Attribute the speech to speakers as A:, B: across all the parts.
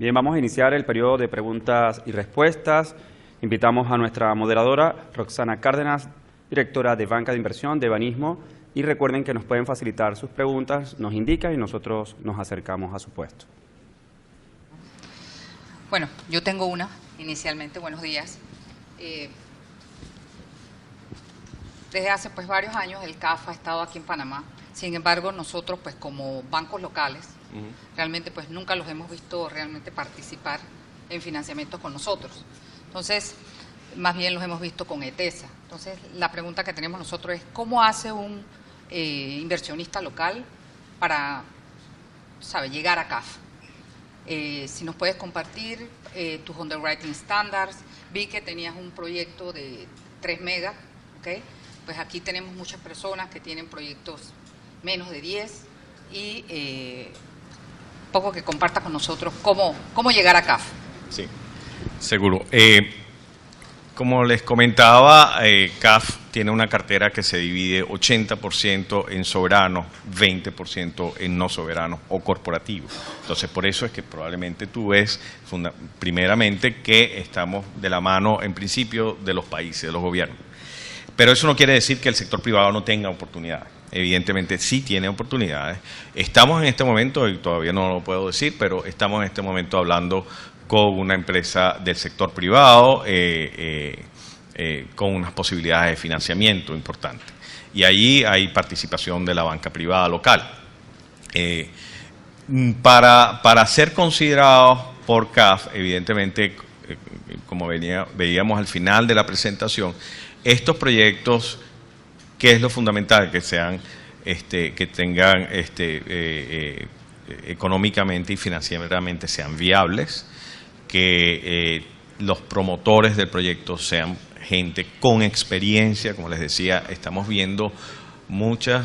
A: Bien, vamos a iniciar el periodo de preguntas y respuestas. Invitamos a nuestra moderadora, Roxana Cárdenas, directora de Banca de Inversión de Banismo, y recuerden que nos pueden facilitar sus preguntas, nos indican y nosotros nos acercamos a su puesto.
B: Bueno, yo tengo una, inicialmente, buenos días. Desde hace varios años el CAF ha estado aquí en Panamá. Sin embargo, nosotros como bancos locales, realmente nunca los hemos visto realmente participar en financiamientos con nosotros. Entonces, más bien los hemos visto con ETESA. Entonces, la pregunta que tenemos nosotros es, ¿cómo hace un inversionista local para, llegar a CAF? Si nos puedes compartir tus underwriting standards. Vi que tenías un proyecto de 3 megas, ¿ok? Pues aquí tenemos muchas personas que tienen proyectos menos de 10 y poco que comparta con nosotros cómo llegar a CAF.
C: Sí, seguro. Como les comentaba, CAF tiene una cartera que se divide 80% en soberanos, 20% en no soberanos o corporativos. Entonces, por eso es que probablemente tú ves, primeramente, que estamos de la mano, en principio, de los países, de los gobiernos. Pero eso no quiere decir que el sector privado no tenga oportunidades. Evidentemente sí tiene oportunidades. Estamos en este momento, y todavía no lo puedo decir, pero estamos en este momento hablando con una empresa del sector privado con unas posibilidades de financiamiento importantes. Y allí hay participación de la banca privada local. Para ser considerados por CAF, evidentemente, como veíamos al final de la presentación, estos proyectos, ¿qué es lo fundamental? Que sean, que tengan económicamente y financieramente sean viables, que los promotores del proyecto sean gente con experiencia. Como les decía, estamos viendo muchos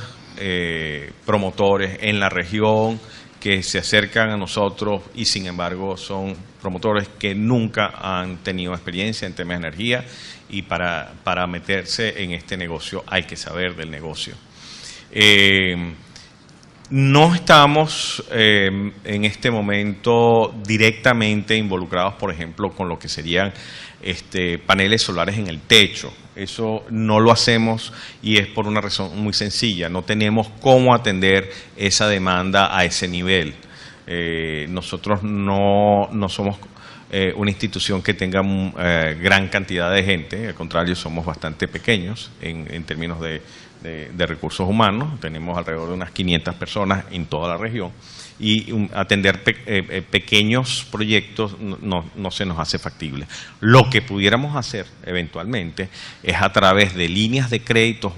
C: promotores en la región que se acercan a nosotros y sin embargo son promotores que nunca han tenido experiencia en temas de energía, y para meterse en este negocio hay que saber del negocio. No estamos en este momento directamente involucrados, por ejemplo, con lo que serían paneles solares en el techo. Eso no lo hacemos y es por una razón muy sencilla. No tenemos cómo atender esa demanda a ese nivel. Nosotros no somos una institución que tenga gran cantidad de gente. Al contrario, somos bastante pequeños en términos de recursos humanos. Tenemos alrededor de unas 500 personas en toda la región y atender pequeños proyectos no se nos hace factible. Lo que pudiéramos hacer eventualmente es a través de líneas de crédito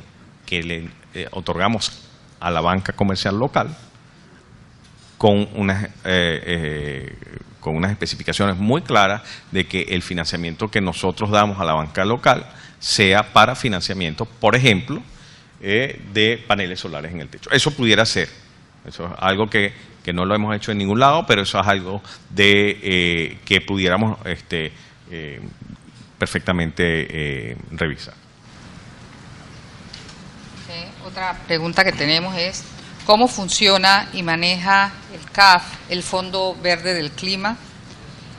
C: que le otorgamos a la banca comercial local con unas especificaciones muy claras de que el financiamiento que nosotros damos a la banca local sea para financiamiento, por ejemplo, de paneles solares en el techo. Eso pudiera ser. Eso es algo que no lo hemos hecho en ningún lado, pero eso es algo que pudiéramos perfectamente revisar.
B: Okay. Otra pregunta que tenemos es, ¿cómo funciona y maneja el CAF, el Fondo Verde del Clima,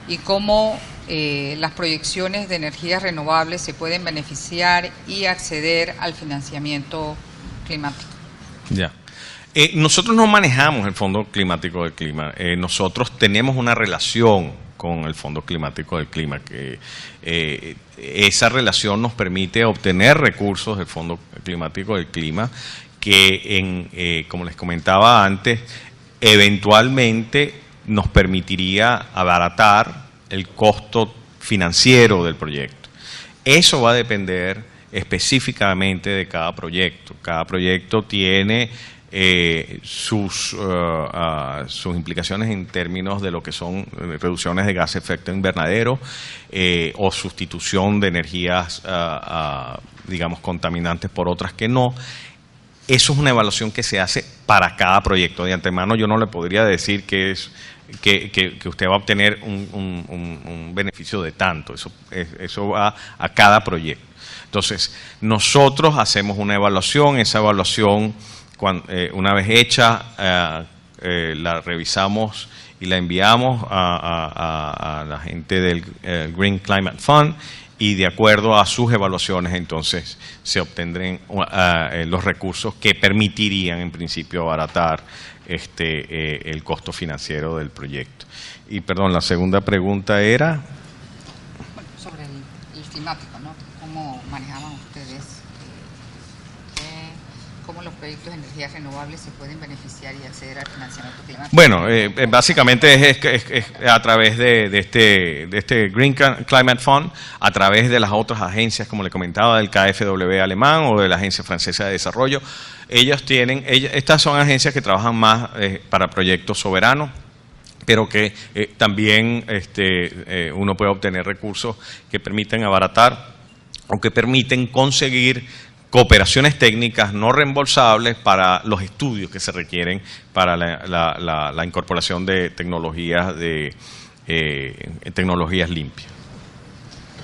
B: y cómo las proyecciones de energías renovables se pueden beneficiar y acceder al financiamiento climático?
C: Ya. Nosotros no manejamos el Fondo Climático del Clima. Nosotros tenemos una relación con el Fondo Climático del Clima, que esa relación nos permite obtener recursos del Fondo Climático del Clima que, como les comentaba antes, eventualmente nos permitiría abaratar el costo financiero del proyecto. Eso va a depender específicamente de cada proyecto. Cada proyecto tiene sus implicaciones en términos de lo que son reducciones de gas de efecto invernadero o sustitución de energías, digamos, contaminantes por otras que no. Eso es una evaluación que se hace para cada proyecto. De antemano yo no le podría decir que usted va a obtener un beneficio de tanto. Eso va a cada proyecto. Entonces, nosotros hacemos una evaluación. Esa evaluación, una vez hecha, la revisamos y la enviamos a la gente del Green Climate Fund, y de acuerdo a sus evaluaciones entonces se obtendrán los recursos que permitirían en principio abaratar el costo financiero del proyecto. Y perdón, la segunda pregunta era...
B: Bueno, sobre el climático, ¿no? ¿Cómo manejaban ustedes? ¿Cómo los proyectos de energías renovables se pueden beneficiar y acceder al financiamiento climático?
C: Bueno, básicamente es a través de este Green Climate Fund, a través de las otras agencias, como le comentaba, del KfW alemán o de la Agencia Francesa de Desarrollo. Estas son agencias que trabajan más para proyectos soberanos, pero que también uno puede obtener recursos que permiten abaratar o que permiten conseguir cooperaciones técnicas no reembolsables para los estudios que se requieren para la incorporación de tecnologías tecnologías limpias.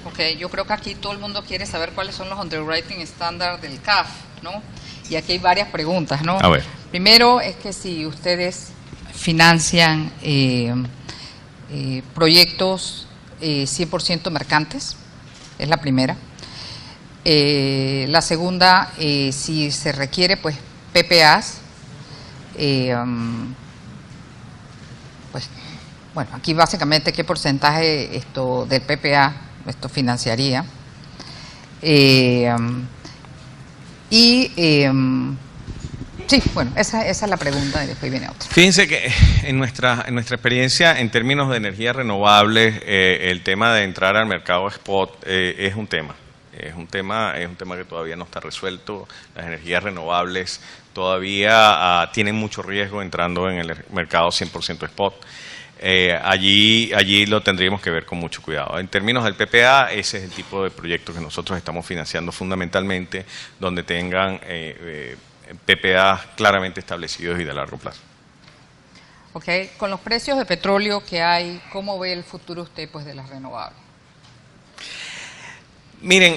B: Ok, yo creo que aquí todo el mundo quiere saber cuáles son los underwriting standards del CAF, ¿no? Y aquí hay varias preguntas, ¿no?
C: A ver.
B: Primero es que si ustedes financian proyectos 100% mercantes, es la primera. La segunda, si se requiere pues PPAs, pues bueno, aquí básicamente qué porcentaje del PPA esto financiaría. Sí, bueno, esa es la pregunta y después viene otra.
C: Fíjense que en nuestra experiencia, en términos de energías renovables, el tema de entrar al mercado spot es un tema. Es un tema que todavía no está resuelto. Las energías renovables todavía tienen mucho riesgo entrando en el mercado 100% spot. Allí lo tendríamos que ver con mucho cuidado. En términos del PPA, ese es el tipo de proyectos que nosotros estamos financiando fundamentalmente, donde tengan PPA claramente establecidos y de largo plazo.
B: Ok, con los precios de petróleo que hay, ¿cómo ve el futuro usted pues de las renovables?
C: Miren,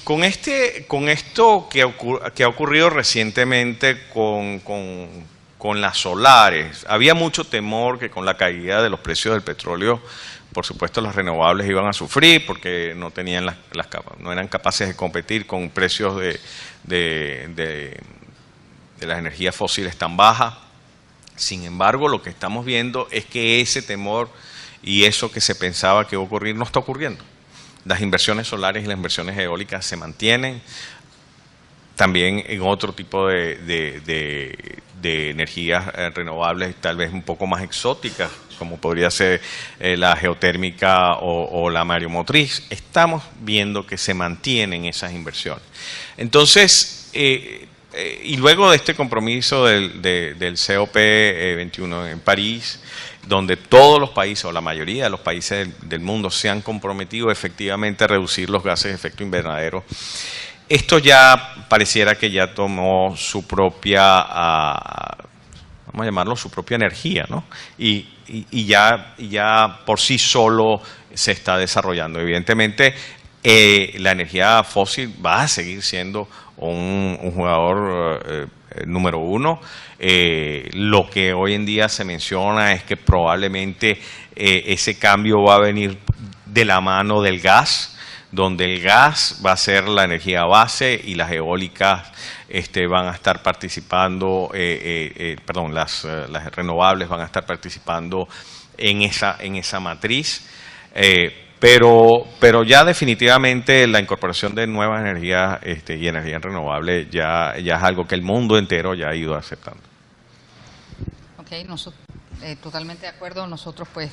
C: con esto que ha ocurrido recientemente con las solares, había mucho temor que con la caída de los precios del petróleo, por supuesto, las renovables iban a sufrir porque no tenían no eran capaces de competir con precios de las energías fósiles tan bajas. Sin embargo, lo que estamos viendo es que ese temor y eso que se pensaba que iba a ocurrir no está ocurriendo. Las inversiones solares y las inversiones eólicas se mantienen. También en otro tipo de energías renovables, tal vez un poco más exóticas, como podría ser la geotérmica o la mareomotriz, estamos viendo que se mantienen esas inversiones. Entonces, y luego de este compromiso del COP21 en París, donde todos los países, o la mayoría de los países del mundo, se han comprometido efectivamente a reducir los gases de efecto invernadero, esto ya pareciera que ya tomó su propia, vamos a llamarlo, su propia energía, ¿no? Y ya por sí solo se está desarrollando. Evidentemente, la energía fósil va a seguir siendo un jugador número uno. Lo que hoy en día se menciona es que probablemente ese cambio va a venir de la mano del gas, donde el gas va a ser la energía base y las eólicas van a estar participando, las renovables van a estar participando en esa matriz. Pero ya definitivamente la incorporación de nuevas energías y energías renovables ya es algo que el mundo entero ya ha ido aceptando.
B: Ok, totalmente de acuerdo. Nosotros pues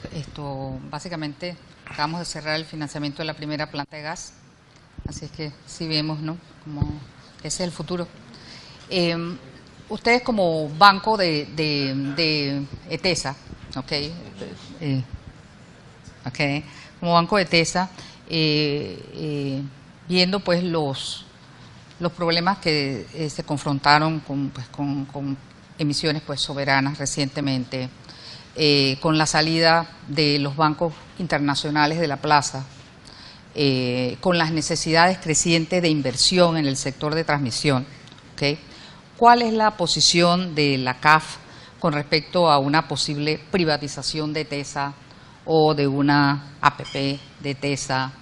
B: básicamente acabamos de cerrar el financiamiento de la primera planta de gas, así es que sí vemos, ¿no?, como ese es el futuro. Ustedes como banco de ETESA, como banco de ETESA, viendo pues los problemas que se confrontaron con emisiones pues soberanas recientemente, con la salida de los bancos internacionales de la plaza, con las necesidades crecientes de inversión en el sector de transmisión, ¿okay? ¿Cuál es la posición de la CAF con respecto a una posible privatización de TESA o de una APP de TESA.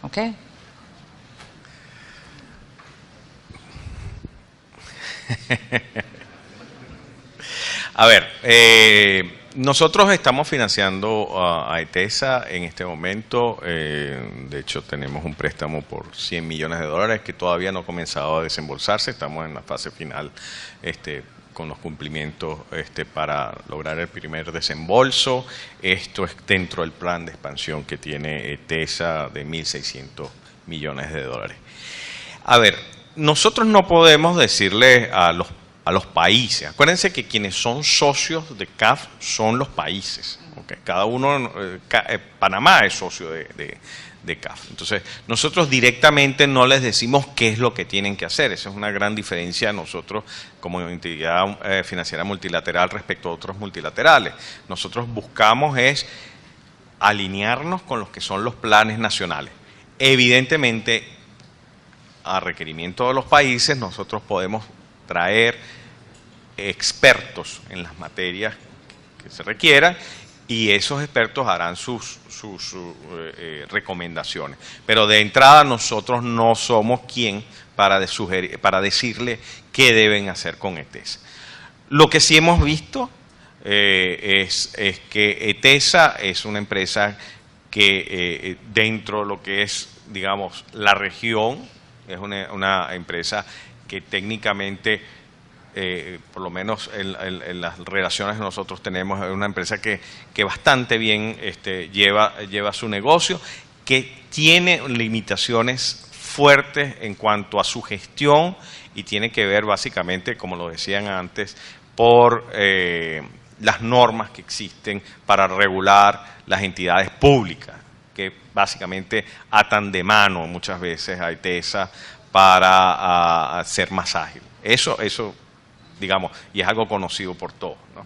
B: ¿Ok?
C: A ver, nosotros estamos financiando a ETESA en este momento. De hecho, tenemos un préstamo por $100 millones que todavía no ha comenzado a desembolsarse. Estamos en la fase final con los cumplimientos para lograr el primer desembolso. Esto es dentro del plan de expansión que tiene ETESA de $1.600 millones. A ver, nosotros no podemos decirle a los países. Acuérdense que quienes son socios de CAF son los países. ¿Okay? Cada uno, Panamá es socio de CAF. Entonces, nosotros directamente no les decimos qué es lo que tienen que hacer. Esa es una gran diferencia nosotros como entidad financiera multilateral respecto a otros multilaterales. Nosotros buscamos es alinearnos con los que son los planes nacionales. Evidentemente, a requerimiento de los países, nosotros podemos traer expertos en las materias que se requieran y esos expertos harán sus recomendaciones. Pero de entrada nosotros no somos quien para decirle qué deben hacer con ETESA. Lo que sí hemos visto es que ETESA es una empresa que dentro de lo que es, digamos, la región, es una empresa que técnicamente, por lo menos en las relaciones que nosotros tenemos, es una empresa que bastante bien lleva su negocio, que tiene limitaciones fuertes en cuanto a su gestión y tiene que ver básicamente, como lo decían antes, por las normas que existen para regular las entidades públicas, que básicamente atan de mano muchas veces a ETESA para ser más ágil. Eso, digamos, y es algo conocido por todos, ¿no?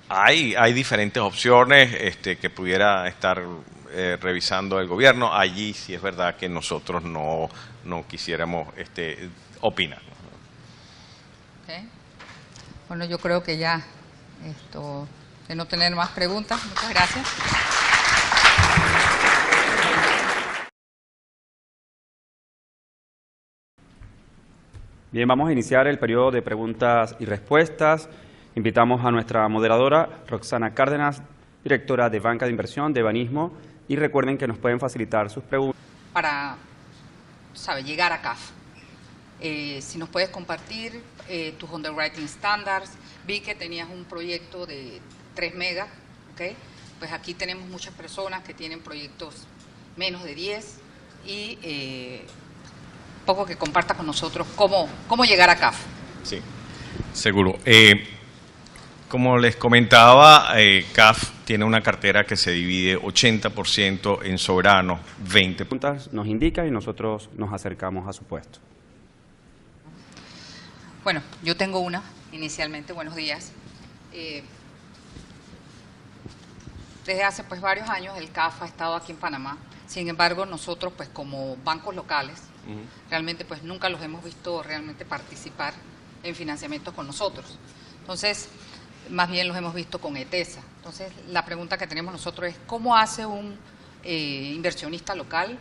C: Hay diferentes opciones que pudiera estar revisando el gobierno. Allí sí es verdad que nosotros no quisiéramos opinar.
B: Okay. Bueno, yo creo que ya de no tener más preguntas. Muchas gracias.
A: Bien, vamos a iniciar el periodo de preguntas y respuestas. Invitamos a nuestra moderadora, Roxana Cárdenas, directora de Banca de Inversión de Banismo, y recuerden que nos pueden facilitar sus preguntas.
B: Para llegar a CAF, si nos puedes compartir tus underwriting standards. Vi que tenías un proyecto de 3 megas, ¿okay? Pues aquí tenemos muchas personas que tienen proyectos menos de 10 y poco que comparta con nosotros cómo llegar a CAF.
C: Sí, seguro. Como les comentaba, CAF tiene una cartera que se divide 80% en soberano, 20%.
A: Preguntas nos indica y nosotros nos acercamos a su puesto.
B: Bueno, yo tengo una inicialmente. Buenos días. Desde hace varios años el CAF ha estado aquí en Panamá. Sin embargo, nosotros como bancos locales realmente nunca los hemos visto realmente participar en financiamientos con nosotros. Entonces, más bien los hemos visto con ETESA. Entonces, la pregunta que tenemos nosotros es ¿cómo hace un inversionista local